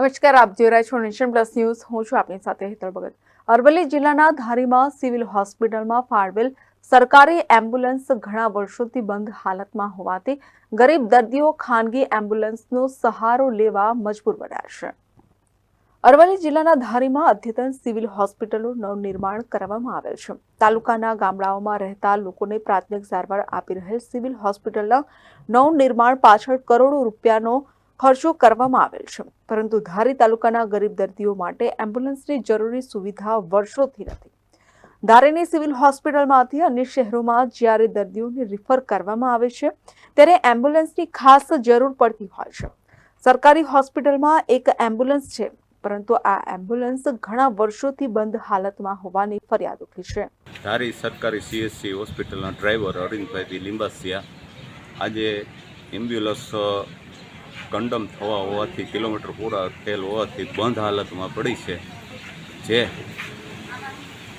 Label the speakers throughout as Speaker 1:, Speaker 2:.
Speaker 1: નમસ્કાર, આપ જોઈ રહ્યા છો નેશન પ્લસ ન્યૂઝ. હું છું આપની સાથે હેતલ ભગત. અરવલ્લી જિલ્લાના ધારીમાં સિવિલ હોસ્પિટલમાં ફાળવેલ સરકારી એમ્બ્યુલન્સ ઘણા વર્ષોથી બંધ હાલતમાં હોવાથી ગરીબ દર્દીઓ ખાનગી એમ્બ્યુલન્સનો સહારો લેવા મજબૂર બન્યા છે. અરવલ્લી જિલ્લાના ધારીમાં અદ્યતન સિવિલ હોસ્પિટલનું નવનિર્માણ કરવામાં આવેલ છે. તાલુકાના ગામડાઓમાં રહેતા લોકોને પ્રાથમિક સારવાર આપી રહેલ સિવિલ હોસ્પિટલના નવનિર્માણ પાછળ કરોડો રૂપિયાનો ખર્ચો કરવામાં આવેલ છે, પરંતુ ધારી તાલુકાના ગરીબ દર્દીઓ માટે એમ્બ્યુલન્સની જરૂરી સુવિધા વર્ષોથી નથી. ધારીની સિવિલ હોસ્પિટલમાંથી અન્ય શહેરોમાં જ્યારે દર્દીઓને રિફર કરવામાં આવે છે ત્યારે એમ્બ્યુલન્સની ખાસ જરૂર પડતી હોય છે. સરકારી હોસ્પિટલમાં એક એમ્બ્યુલન્સ છે, પરંતુ આ એમ્બ્યુલન્સ ઘણા વર્ષોથી બંધ હાલતમાં હોવાની ફરિયાદ ઉઠી છે.
Speaker 2: ધારી સરકારી CHC હોસ્પિટલના ડ્રાઈવર અરવિંદભાઈ લીંબાસિયા આજે એમ્બ્યુલન્સ કંડમ થવા હોવાથી કિલોમીટર પૂરા થયેલ હોવાથી બંધ હાલતમાં પડી છે, જે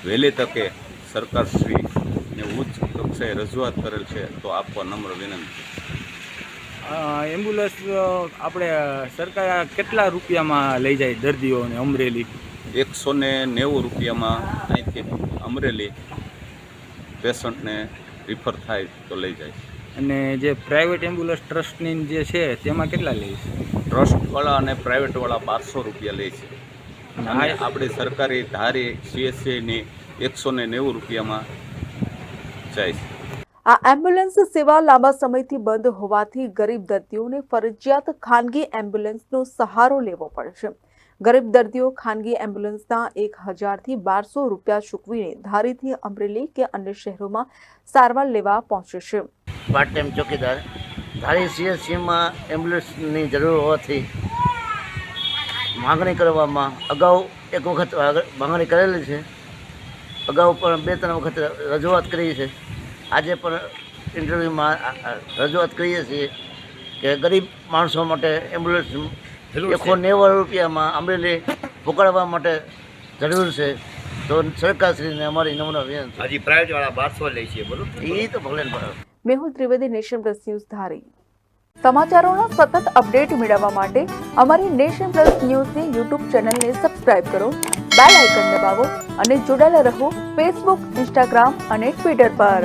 Speaker 2: વહેલી તકે સરકારશ્રીને ઉચ્ચ કક્ષાએ રજૂઆત કરેલ છે તો આપવા નમ્ર વિનંતી.
Speaker 3: એમ્બ્યુલન્સ આપણે સરકાર કેટલા રૂપિયામાં લઈ જાય દર્દીઓને? અમરેલી
Speaker 2: 190 રૂપિયામાં અહીંથી અમરેલી પેશન્ટને રિફર થાય તો લઈ જાય.
Speaker 3: અને જે પ્રાઇવેટ એમ્બ્યુલન્સ ટ્રસ્ટની જે છે તેમાં કેટલા લે છે?
Speaker 2: ટ્રસ્ટવાળા અને પ્રાઇવેટવાળા 1200 રૂપિયા લે છે અને આપણી સરકારી ધારી CHCની 190 રૂપિયામાં જાય છે.
Speaker 1: આ એમ્બ્યુલન્સ સેવા લાંબા સમયથી બંધ હોવાથી ગરીબ દર્દીઓને ફરજિયાત ખાનગી એમ્બ્યુલન્સનો સહારો લેવો પડે છે. ગરીબ દર્દીઓ ખાનગી એમ્બ્યુલન્સના 1000 થી 1200 રૂપિયા ચૂકવીને ધારીથી અમરેલી કે અન્ય શહેરોમાં સારવાર લેવા પહોંચે છે.
Speaker 4: પાર્ટ ટાઈમ ચોકીદાર ધારી CHCમાં એમ્બ્યુલન્સની જરૂર હોવાથી માંગણી કરવામાં અગાઉ એક વખત માંગણી કરેલી છે. અગાઉ પણ 2-3 વખત રજૂઆત કરી છે. આજે પણ ઇન્ટરવ્યૂમાં રજૂઆત કરીએ છીએ કે ગરીબ માણસો માટે એમ્બ્યુલન્સ 190 રૂપિયામાં અમરેલી પકડવા માટે જરૂર છે, તો સરકારશ્રીને અમારી નમ્ર વિનંતી.
Speaker 5: હજી પ્રાઇવેટવાળા 1200 લે છે, બરોબર?
Speaker 4: એ તો ભલે ને.
Speaker 1: Mehul Trivedi, nation plus news, Dhari. સમાચારોના સતત અપડેટ મેળવવા માટે અમારી નેશન પ્લસ ન્યૂઝની યુટ્યુબ ચેનલને સબસ્ક્રાઇબ કરો, બેલ આઇકન દબાવો અને જોડાયેલા રહો ફેસબુક, ઇન્સ્ટાગ્રામ અને ટ્વિટર પર.